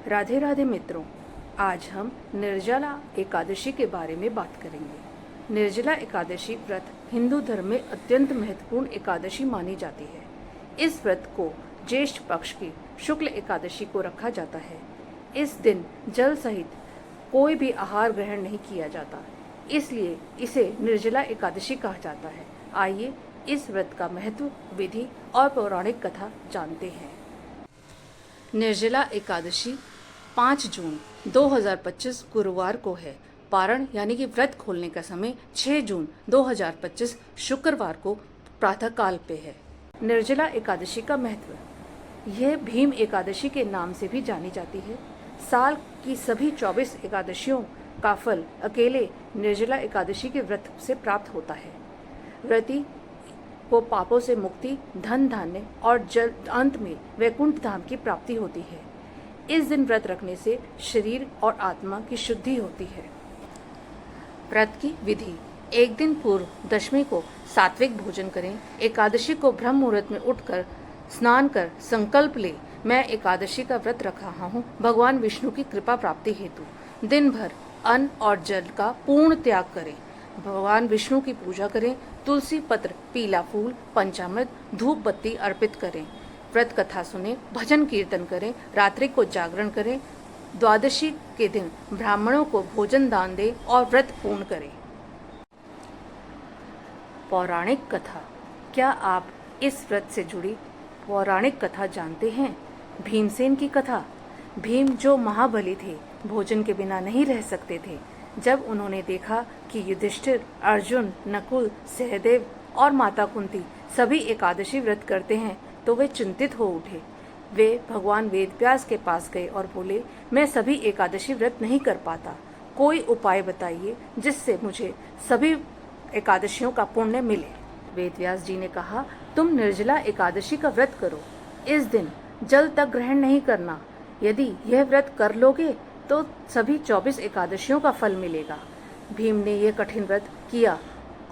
राधे राधे मित्रों, आज हम निर्जला एकादशी के बारे में बात करेंगे। निर्जला एकादशी व्रत हिंदू धर्म में अत्यंत महत्वपूर्ण एकादशी मानी जाती है। इस व्रत को ज्येष्ठ पक्ष की शुक्ल एकादशी को रखा जाता है। इस दिन जल सहित कोई भी आहार ग्रहण नहीं किया जाता, इसलिए इसे निर्जला एकादशी कहा जाता है। आइए इस व्रत का महत्व, विधि और पौराणिक कथा जानते हैं। निर्जला एकादशी 5 जून 2025 गुरुवार को है। पारण यानी कि व्रत खोलने का समय 6 जून 2025 शुक्रवार को प्रातः काल पे है। निर्जला एकादशी का महत्व, यह भीम एकादशी के नाम से भी जानी जाती है। साल की सभी 24 एकादशियों का फल अकेले निर्जला एकादशी के व्रत से प्राप्त होता है। व्रती को पापों से मुक्ति, धन धान्य और अंत में वैकुंठ धाम की प्राप्ति होती है। इस दिन व्रत रखने से शरीर और आत्मा की शुद्धि होती है। व्रत की विधि, एक दिन पूर्व दशमी को सात्विक भोजन करें। एकादशी को ब्रह्म मुहूर्त में उठकर स्नान कर संकल्प ले, मैं एकादशी का व्रत रख रहा हूँ भगवान विष्णु की कृपा प्राप्ति हेतु। दिन भर अन्न और जल का पूर्ण त्याग करें। भगवान विष्णु की पूजा करें। तुलसी पत्र, पीला फूल, पंचामृत, धूप बत्ती अर्पित करें। व्रत कथा सुने, भजन कीर्तन करें। रात्रि को जागरण करें। द्वादशी के दिन ब्राह्मणों को भोजन दान दें और व्रत पूर्ण करें। पौराणिक कथा, क्या आप इस व्रत से जुड़ी पौराणिक कथा जानते हैं? भीमसेन की कथा। भीम जो महाबली थे, भोजन के बिना नहीं रह सकते थे। जब उन्होंने देखा कि युधिष्ठिर, अर्जुन, नकुल, सहदेव और माता कुंती सभी एकादशी व्रत करते हैं तो वे चिंतित हो उठे। वे भगवान वेदव्यास के पास गए और बोले, मैं सभी एकादशी व्रत नहीं कर पाता, कोई उपाय बताइए जिससे मुझे सभी एकादशियों का पुण्य मिले। वेदव्यास जी ने कहा, तुम निर्जला एकादशी का व्रत करो। इस दिन जल तक ग्रहण नहीं करना। यदि यह व्रत कर लोगे तो सभी 24 एकादशियों का फल मिलेगा। भीम ने यह कठिन व्रत किया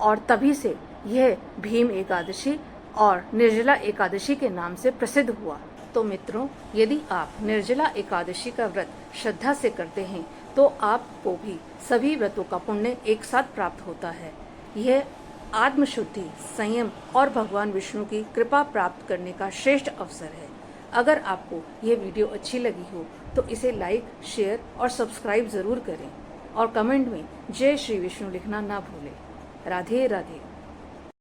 और तभी से यह भीम एकादशी और निर्जला एकादशी के नाम से प्रसिद्ध हुआ। तो मित्रों, यदि आप निर्जला एकादशी का व्रत श्रद्धा से करते हैं तो आपको भी सभी व्रतों का पुण्य एक साथ प्राप्त होता है। यह आत्मशुद्धि, संयम और भगवान विष्णु की कृपा प्राप्त करने का श्रेष्ठ अवसर है। अगर आपको यह वीडियो अच्छी लगी हो तो इसे लाइक, शेयर और सब्सक्राइब जरूर करें और कमेंट में जय श्री विष्णु लिखना ना भूलें। राधे राधे।